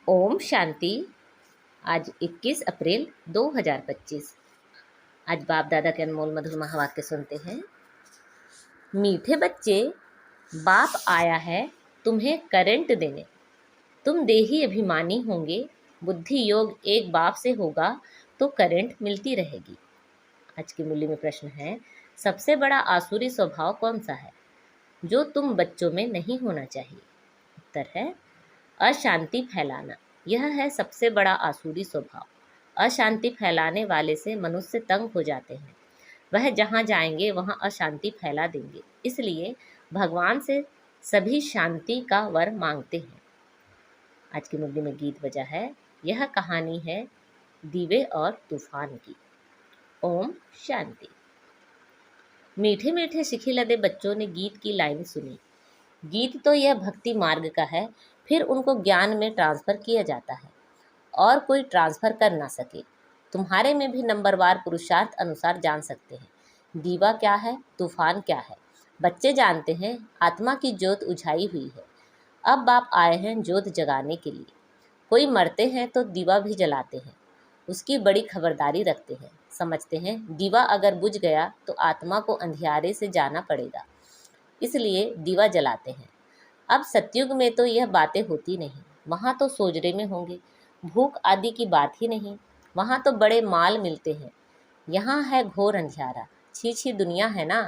ओम शांति। आज 21 अप्रैल 2025। आज बाप दादा के अनमोल मधुर महावाक्य सुनते हैं। मीठे बच्चे, बाप आया है तुम्हें करंट देने। तुम देही अभिमानी होंगे, बुद्धि योग एक बाप से होगा तो करंट मिलती रहेगी। आज की मूल्य में प्रश्न है, सबसे बड़ा आसुरी स्वभाव कौन सा है जो तुम बच्चों में नहीं होना चाहिए? उत्तर है अशांति फैलाना। यह है सबसे बड़ा आसुरी स्वभाव। अशांति फैलाने वाले से मनुष्य तंग हो जाते हैं। वह जहाँ जाएंगे वहाँ अशांति फैला देंगे। इसलिए भगवान से सभी शांति का वर मांगते हैं। आज की मुद्दे में गीत बजा है। यह कहानी है दीवे और तूफान की। ओम शांति। मीठे मीठे शिखी लदे बच्चों ने गीत की लाइन सुनी। गीत तो यह भक्ति मार्ग का है, फिर उनको ज्ञान में ट्रांसफ़र किया जाता है और कोई ट्रांसफ़र कर ना सके। तुम्हारे में भी नंबरवार पुरुषार्थ अनुसार जान सकते हैं दीवा क्या है, तूफान क्या है। बच्चे जानते हैं आत्मा की ज्योत उझाई हुई है। अब बाप आए हैं ज्योत जगाने के लिए। कोई मरते हैं तो दीवा भी जलाते हैं, उसकी बड़ी खबरदारी रखते हैं। समझते हैं दीवा अगर बुझ गया तो आत्मा को अंधियारे से जाना पड़ेगा, इसलिए दीवा जलाते हैं। अब सतयुग में तो यह बातें होती नहीं, वहाँ तो सोजरे में होंगे, भूख आदि की बात ही नहीं। वहाँ तो बड़े माल मिलते हैं। यहाँ है घोर अंधियारा, छी छी दुनिया है ना।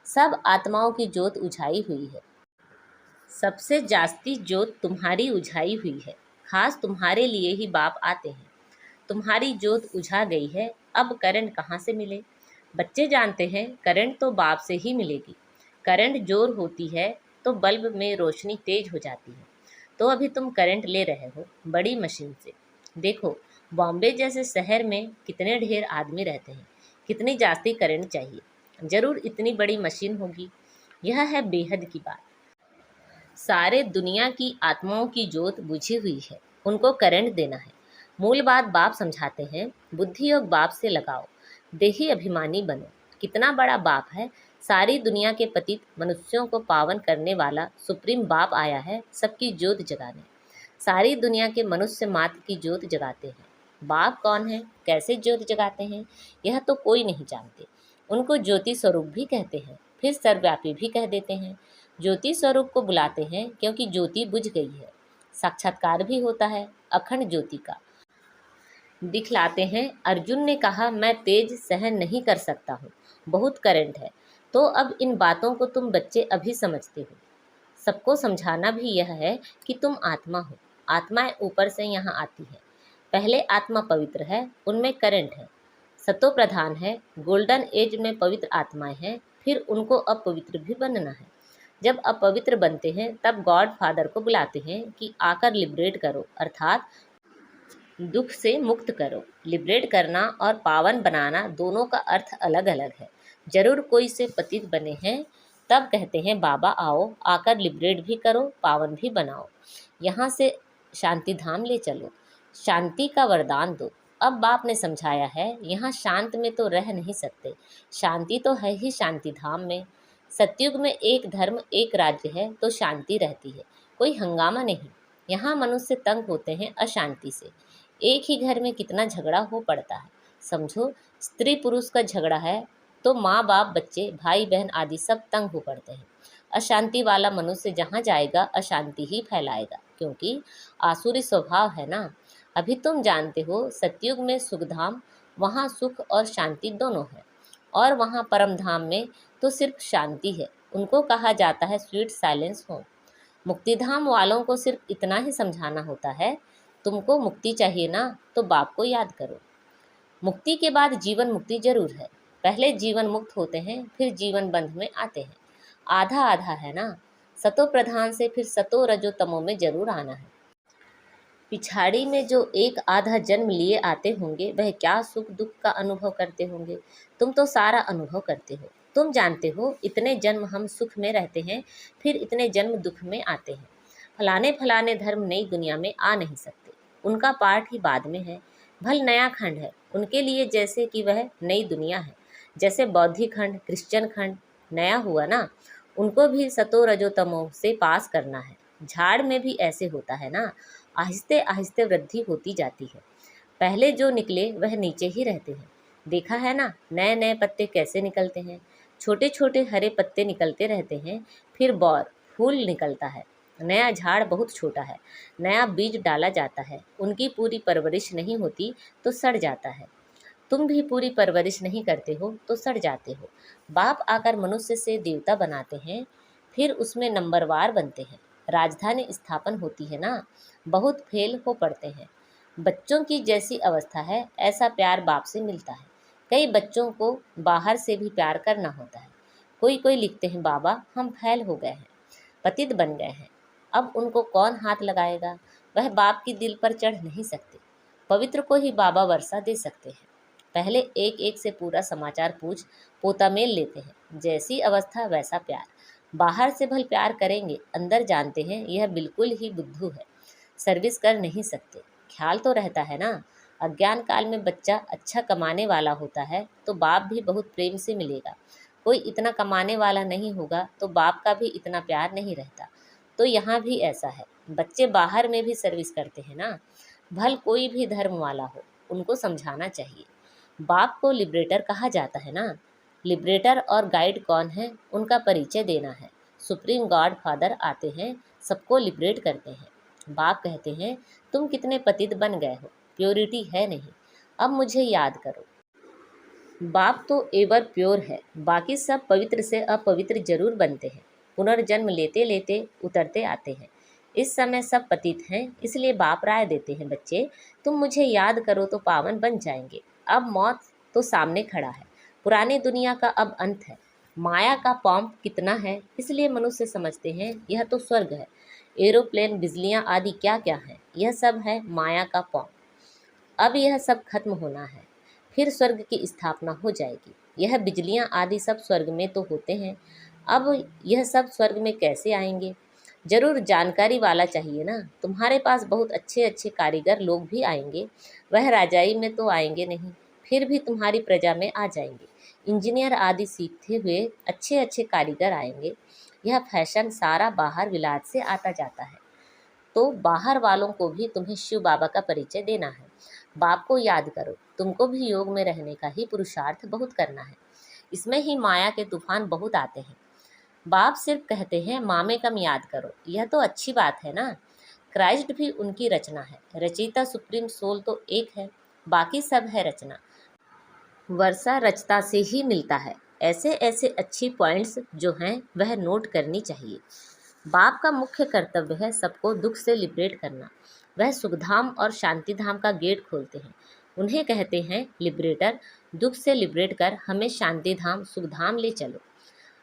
सब आत्माओं की ज्योत उझाई हुई है। सबसे जास्ती ज्योत तुम्हारी उझाई हुई है। खास तुम्हारे लिए ही बाप आते हैं। तुम्हारी ज्योत उझा गई है, अब करंट कहाँ से मिले? बच्चे जानते हैं करंट तो बाप से ही मिलेगी। करंट जोर होती है तो बल्ब में रोशनी तेज हो जाती है। तो अभी तुम करंट ले रहे हो बड़ी मशीन से। देखो बॉम्बे जैसे शहर में कितने ढेर आदमी रहते हैं, कितनी जास्ती करंट चाहिए। जरूर इतनी बड़ी मशीन होगी। यह है बेहद की बात। सारे दुनिया की आत्माओं की ज्योत बुझी हुई है, उनको करंट देना है। मूल बात बाप समझाते हैं, बुद्धि योग बाप से लगाओ, देही अभिमानी बनो। कितना बड़ा बाप है। सारी दुनिया के पतित मनुष्यों को पावन करने वाला सुप्रीम बाप आया है सबकी ज्योत जगाने। सारी दुनिया के मनुष्य मात्र की ज्योत जगाते हैं। बाप कौन है, कैसे ज्योत जगाते हैं, यह तो कोई नहीं जानते। उनको ज्योति स्वरूप भी कहते हैं, फिर सर्वव्यापी भी कह देते हैं। ज्योति स्वरूप को बुलाते हैं क्योंकि ज्योति बुझ गई है। साक्षात्कार भी होता है अखंड ज्योति का। दिखलाते हैं। अर्जुन ने कहा मैं तेज सहन नहीं कर सकता हूँ, बहुत करंट है। तो अब इन बातों को तुम बच्चे अभी समझते हो। सबको समझाना भी यह है कि तुम आत्मा हो। आत्माएं ऊपर से यहाँ आती है। पहले आत्मा पवित्र है, उनमें करंट है, सतो प्रधान है। गोल्डन एज में पवित्र आत्माएं हैं, फिर उनको अपवित्र भी बनना है। जब अपवित्र बनते हैं तब गॉड फादर को बुलाते हैं कि आकर लिबरेट करो, अर्थात दुख से मुक्त करो। लिबरेट करना और पावन बनाना दोनों का अर्थ अलग अलग है। जरूर कोई से पतित बने हैं तब कहते हैं बाबा आओ, आकर लिबरेट भी करो, पावन भी बनाओ, यहाँ से शांति धाम ले चलो, शांति का वरदान दो। अब बाप ने समझाया है यहाँ शांत में तो रह नहीं सकते। शांति तो है ही शांति धाम में। सतयुग में एक धर्म एक राज्य है तो शांति रहती है, कोई हंगामा नहीं। यहाँ मनुष्य तंग होते हैं अशांति से। एक ही घर में कितना झगड़ा हो पड़ता है। समझो स्त्री पुरुष का झगड़ा है तो माँ बाप बच्चे भाई बहन आदि सब तंग हो पड़ते हैं। अशांति वाला मनुष्य जहाँ जाएगा अशांति ही फैलाएगा, क्योंकि आसुरी स्वभाव है ना। अभी तुम जानते हो सतयुग में सुखधाम, वहाँ सुख और शांति दोनों है, और वहाँ परम धाम में तो सिर्फ शांति है। उनको कहा जाता है स्वीट साइलेंस होम। मुक्तिधाम वालों को सिर्फ इतना ही समझाना होता है, तुमको मुक्ति चाहिए ना तो बाप को याद करो। मुक्ति के बाद जीवन मुक्ति जरूर है। पहले जीवन मुक्त होते हैं, फिर जीवन बंध में आते हैं। आधा आधा है ना। सतो प्रधान से फिर सतो रजो तमो में जरूर आना है। पिछाड़ी में जो एक आधा जन्म लिए आते होंगे वह क्या सुख दुख का अनुभव करते होंगे। तुम तो सारा अनुभव करते हो। तुम जानते हो इतने जन्म हम सुख में रहते हैं, फिर इतने जन्म दुख में आते हैं। फलाने फलाने धर्म नई दुनिया में आ नहीं सकते, उनका पार्ट ही बाद में है। भल नया खंड है उनके लिए, जैसे कि वह नई दुनिया है। जैसे बौद्धिक खंड क्रिश्चियन खंड नया हुआ ना, उनको भी सतो रजो तमो से पास करना है। झाड़ में भी ऐसे होता है ना। आहिस्ते आहिस्ते वृद्धि होती जाती है। पहले जो निकले वह नीचे ही रहते हैं। देखा है ना, नए नए पत्ते कैसे निकलते हैं। छोटे छोटे हरे पत्ते निकलते रहते हैं, फिर बौर फूल निकलता है। नया झाड़ बहुत छोटा है, नया बीज डाला जाता है। उनकी पूरी परवरिश नहीं होती तो सड़ जाता है। तुम भी पूरी परवरिश नहीं करते हो तो सड़ जाते हो। बाप आकर मनुष्य से देवता बनाते हैं, फिर उसमें नंबरवार बनते हैं। राजधानी स्थापन होती है ना, बहुत फेल हो पड़ते हैं। बच्चों की जैसी अवस्था है ऐसा प्यार बाप से मिलता है। कई बच्चों को बाहर से भी प्यार करना होता है। कोई कोई लिखते हैं, बाबा हम फैल हो गए हैं, पतित बन गए हैं। अब उनको कौन हाथ लगाएगा। वह बाप की दिल पर चढ़ नहीं सकते। पवित्र को ही बाबा वर्षा दे सकते हैं। पहले एक एक से पूरा समाचार पूछ पोता मेल लेते हैं। जैसी अवस्था वैसा प्यार। बाहर से भल प्यार करेंगे, अंदर जानते हैं यह बिल्कुल ही बुद्धू है, सर्विस कर नहीं सकते। ख्याल तो रहता है ना, अज्ञान काल में बच्चा अच्छा कमाने वाला होता है तो बाप भी बहुत प्रेम से मिलेगा। कोई इतना कमाने वाला नहीं होगा तो बाप का भी इतना प्यार नहीं रहता। तो यहाँ भी ऐसा है, बच्चे बाहर में भी सर्विस करते हैं ना। भल कोई भी धर्म वाला हो, उनको समझाना चाहिए। बाप को लिबरेटर कहा जाता है ना। लिबरेटर और गाइड कौन है, उनका परिचय देना है। सुप्रीम गॉड फादर आते हैं, सबको लिबरेट करते हैं। बाप कहते हैं, तुम कितने पतित बन गए हो, प्योरिटी है नहीं, अब मुझे याद करो। बाप तो एवर प्योर है, बाकी सब पवित्र से अपवित्र जरूर बनते हैं। पुनर्जन्म लेते लेते उतरते आते हैं। इस समय सब पतित हैं, इसलिए बाप राय देते हैं, बच्चे तुम मुझे याद करो तो पावन बन जाएंगे। अब मौत तो सामने खड़ा है, पुरानी दुनिया का अब अंत है। माया का पॉम्प कितना है, इसलिए मनुष्य समझते हैं यह तो स्वर्ग है। एरोप्लेन, बिजलियां आदि क्या क्या है, यह सब है माया का पॉम्प। अब यह सब खत्म होना है, फिर स्वर्ग की स्थापना हो जाएगी। यह बिजलियां आदि सब स्वर्ग में तो होते हैं, अब यह सब स्वर्ग में कैसे आएंगे। जरूर जानकारी वाला चाहिए ना। तुम्हारे पास बहुत अच्छे अच्छे कारीगर लोग भी आएंगे, वह राजाई में तो आएंगे नहीं, फिर भी तुम्हारी प्रजा में आ जाएंगे। इंजीनियर आदि सीखते हुए अच्छे अच्छे कारीगर आएंगे। यह फैशन सारा बाहर विलायत से आता जाता है। तो बाहर वालों को भी तुम्हें शिव बाबा का परिचय देना है। बाप को याद करो, तुमको भी योग में रहने का ही पुरुषार्थ बहुत करना है। इसमें ही माया के तूफान बहुत आते हैं। बाप सिर्फ कहते हैं मामे कम याद करो, यह तो अच्छी बात है ना। क्राइस्ट भी उनकी रचना है, रचयिता सुप्रीम सोल तो एक है, बाकी सब है रचना। वर्षा रचता से ही मिलता है। ऐसे ऐसे अच्छी पॉइंट्स जो हैं वह नोट करनी चाहिए। बाप का मुख्य कर्तव्य है सबको दुख से लिबरेट करना। वह सुखधाम और शांतिधाम का गेट खोलते हैं। उन्हें कहते हैं लिबरेटर। दुख से लिबरेट कर हमें शांतिधाम सुखधाम ले चलो।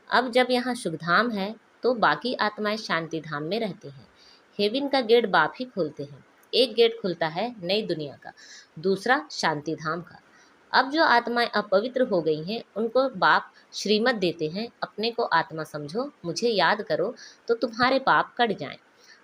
अब जब यहाँ सुखधाम है तो बाकी आत्माएं शांतिधाम में रहते हैं। हेवन का गेट बाप ही खोलते हैं। एक गेट खुलता है नई दुनिया का, दूसरा शांतिधाम का। अब जो आत्माएं अपवित्र हो गई हैं उनको बाप श्रीमत देते हैं, अपने को आत्मा समझो, मुझे याद करो तो तुम्हारे पाप कट जाएं।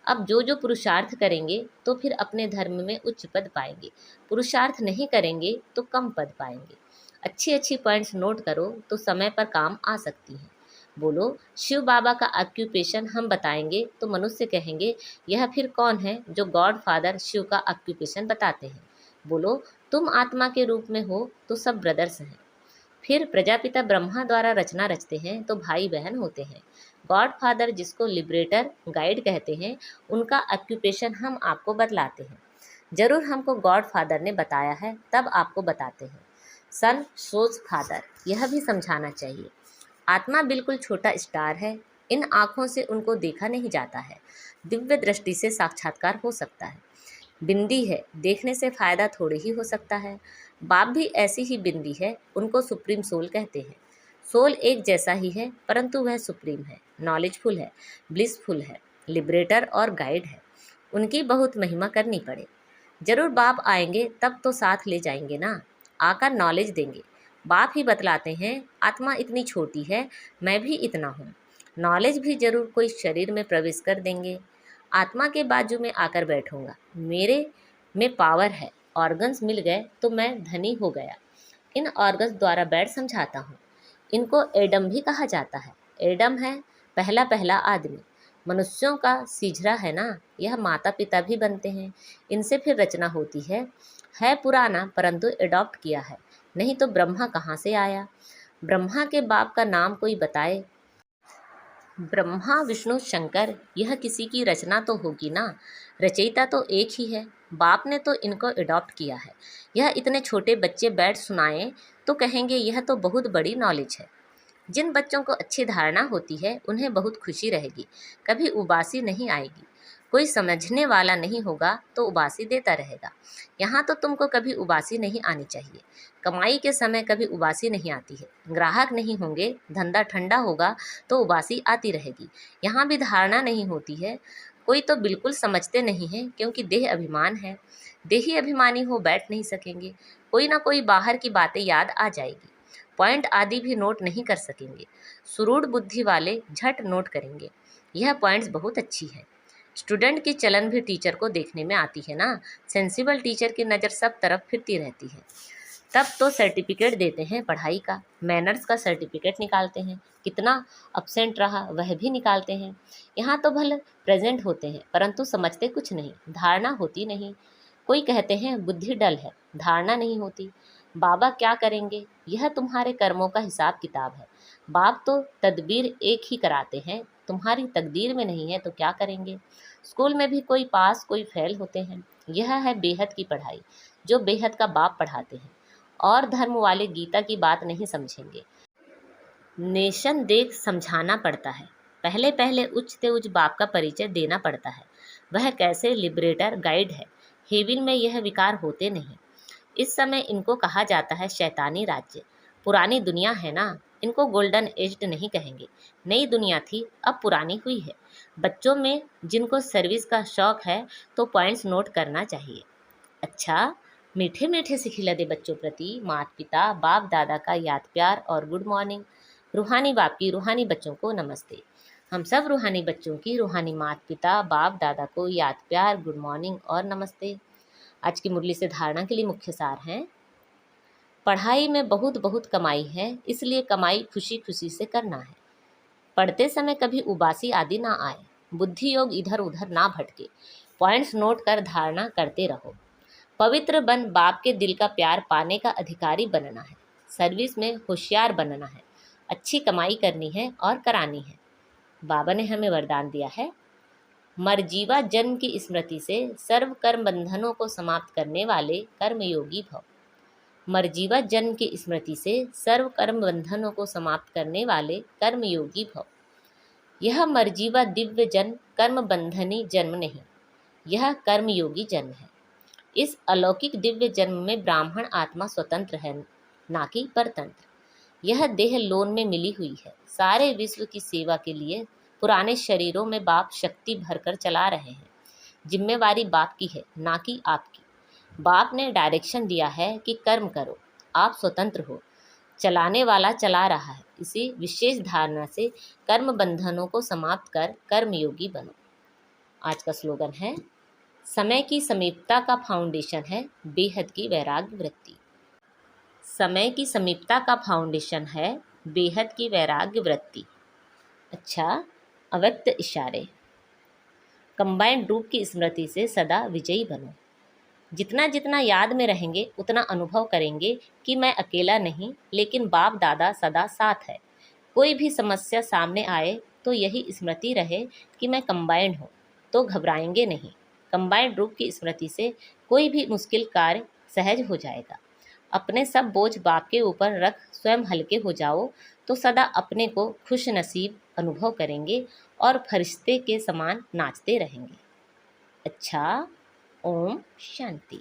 अब जो जो पुरुषार्थ करेंगे तो फिर अपने धर्म में उच्च पद पाएंगे, पुरुषार्थ नहीं करेंगे तो कम पद पाएंगे। अच्छी अच्छी पॉइंट्स नोट करो तो समय पर काम आ सकती हैं। बोलो, शिव बाबा का ऑक्यूपेशन हम बताएंगे तो मनुष्य कहेंगे यह फिर कौन है जो गॉड फादर शिव का ऑक्यूपेशन बताते हैं। बोलो, तुम आत्मा के रूप में हो तो सब ब्रदर्स हैं। फिर प्रजापिता ब्रह्मा द्वारा रचना रचते हैं तो भाई बहन होते हैं। गॉड फादर जिसको लिबरेटर गाइड कहते हैं, उनका ऑक्यूपेशन हम आपको बतलाते हैं। जरूर हमको गॉड फादर ने बताया है तब आपको बताते हैं। सन सोज फादर, यह भी समझाना चाहिए। आत्मा बिल्कुल छोटा स्टार है, इन आँखों से उनको देखा नहीं जाता है। दिव्य दृष्टि से साक्षात्कार हो सकता है। बिंदी है, देखने से फ़ायदा थोड़ी ही हो सकता है। बाप भी ऐसी ही बिंदी है, उनको सुप्रीम सोल कहते हैं। सोल एक जैसा ही है परंतु वह सुप्रीम है, नॉलेजफुल है, ब्लिसफुल है, लिबरेटर और गाइड है। उनकी बहुत महिमा करनी पड़े। जरूर बाप आएंगे तब तो साथ ले जाएंगे ना, आकर नॉलेज देंगे। बाप ही बतलाते हैं आत्मा इतनी छोटी है, मैं भी इतना हूँ। नॉलेज भी जरूर कोई शरीर में प्रवेश कर देंगे। आत्मा के बाजू में आकर बैठूंगा, मेरे में पावर है, ऑर्गन्स मिल गए तो मैं धनी हो गया। इन ऑर्गन्स द्वारा बैठ समझाता हूँ। इनको एडम भी कहा जाता है। एडम है पहला पहला आदमी, मनुष्यों का सीझरा है ना, यह माता पिता भी बनते हैं। इनसे फिर रचना होती है पुराना परंतु एडॉप्ट किया है, नहीं तो ब्रह्मा कहाँ से आया। ब्रह्मा के बाप का नाम कोई बताए। ब्रह्मा विष्णु शंकर, यह किसी की रचना तो होगी ना, रचयिता तो एक ही है, बाप ने तो इनको एडॉप्ट किया है। यह इतने छोटे बच्चे बैठ सुनाएं तो कहेंगे यह तो बहुत बड़ी नॉलेज है। जिन बच्चों को अच्छी धारणा होती है उन्हें बहुत खुशी रहेगी, कभी उबासी नहीं आएगी। कोई समझने वाला नहीं होगा तो उबासी देता रहेगा। यहाँ तो तुमको कभी उबासी नहीं आनी चाहिए। कमाई के समय कभी उबासी नहीं आती है। ग्राहक नहीं होंगे, धंधा ठंडा होगा तो उबासी आती रहेगी। यहाँ भी धारणा नहीं होती है। कोई तो बिल्कुल समझते नहीं है, क्योंकि देह अभिमान है। देही अभिमानी हो बैठ नहीं सकेंगे। कोई ना कोई बाहर की बातें याद आ जाएगी। पॉइंट आदि भी नोट नहीं कर सकेंगे। सुरूढ़ बुद्धि वाले झट नोट करेंगे। यह पॉइंट्स बहुत अच्छी है। स्टूडेंट की चलन भी टीचर को देखने में आती है ना। सेंसिबल टीचर की नज़र सब तरफ फिरती रहती है। तब तो सर्टिफिकेट देते हैं पढ़ाई का, मैनर्स का सर्टिफिकेट निकालते हैं, कितना अपसेंट रहा वह भी निकालते हैं। यहाँ तो भले प्रेजेंट होते हैं परंतु समझते कुछ नहीं, धारणा होती नहीं। कोई कहते हैं बुद्धि डल है, धारणा नहीं होती। बाबा क्या करेंगे, यह तुम्हारे कर्मों का हिसाब किताब है। बाप तो तदबीर एक ही कराते हैं, तुम्हारी तकदीर में नहीं है तो क्या करेंगे। स्कूल में भी कोई पास कोई फेल होते हैं। यह है बेहद की पढ़ाई, जो बेहद का बाप पढ़ाते हैं। और धर्म वाले गीता की बात नहीं समझेंगे। नेशन देख समझाना पड़ता है। पहले पहले उच्च ते उच्च बाप का परिचय देना पड़ता है। वह कैसे लिबरेटर गाइड है। हेविल में यह विकार होते नहीं। इस समय इनको कहा जाता है शैतानी राज्य। पुरानी दुनिया है ना, इनको गोल्डन एज्ड नहीं कहेंगे। नई दुनिया थी, अब पुरानी हुई है। बच्चों में जिनको सर्विस का शौक है तो पॉइंट्स नोट करना चाहिए। अच्छा, मीठे मीठे से खिला दे बच्चों प्रति माता पिता बाप दादा का याद प्यार और गुड मॉर्निंग। रूहानी बाप की रूहानी बच्चों को नमस्ते। हम सब रूहानी बच्चों की रूहानी माता पिता बाप दादा को याद प्यार गुड मॉर्निंग और नमस्ते। आज की मुरली से धारणा के लिए मुख्य सार हैं। पढ़ाई में बहुत बहुत कमाई है, इसलिए कमाई खुशी खुशी से करना है। पढ़ते समय कभी उबासी आदि ना आए। बुद्धि योग इधर उधर ना भटके। पॉइंट्स नोट कर धारणा करते रहो। पवित्र बन बाप के दिल का प्यार पाने का अधिकारी बनना है। सर्विस में होशियार बनना है। अच्छी कमाई करनी है और करानी है। बाबा ने हमें वरदान दिया है, मरजीवा जन्म की स्मृति से सर्व कर्म बंधनों को समाप्त करने वाले कर्मयोगी भव। मरजीवा जन्म की स्मृति से सर्व कर्म बंधनों को समाप्त करने वाले कर्मयोगी भव। यह मरजीवा दिव्य जन्म कर्म बंधनी जन्म नहीं, यह कर्मयोगी जन्म है। इस अलौकिक दिव्य जन्म में ब्राह्मण आत्मा स्वतंत्र है, ना कि परतंत्र। यह देह लोन में मिली हुई है। सारे विश्व की सेवा के लिए पुराने शरीरों में बाप शक्ति भरकर चला रहे हैं। जिम्मेवारी बाप की है, ना कि आपकी। बाप ने डायरेक्शन दिया है कि कर्म करो, आप स्वतंत्र हो। चलाने वाला चला रहा है। इसी विशेष धारणा से कर्म बंधनों को समाप्त कर कर्मयोगी बनो। आज का स्लोगन है, समय की समीपता का फाउंडेशन है बेहद की वैराग्य वृत्ति। समय की समीपता का फाउंडेशन है बेहद की वैराग्य वृत्ति। अच्छा, अव्यक्त इशारे। कंबाइंड रूप की स्मृति से सदा विजयी बनो। जितना जितना याद में रहेंगे उतना अनुभव करेंगे कि मैं अकेला नहीं, लेकिन बाप दादा सदा साथ है। कोई भी समस्या सामने आए तो यही स्मृति रहे कि मैं कंबाइंड हूँ, तो घबराएंगे नहीं। कंबाइंड रूप की स्मृति से कोई भी मुश्किल कार्य सहज हो जाएगा। अपने सब बोझ बाप के ऊपर रख स्वयं हल्के हो जाओ तो सदा अपने को खुश नसीब अनुभव करेंगे और फरिश्ते के समान नाचते रहेंगे। अच्छा, ओम शांति।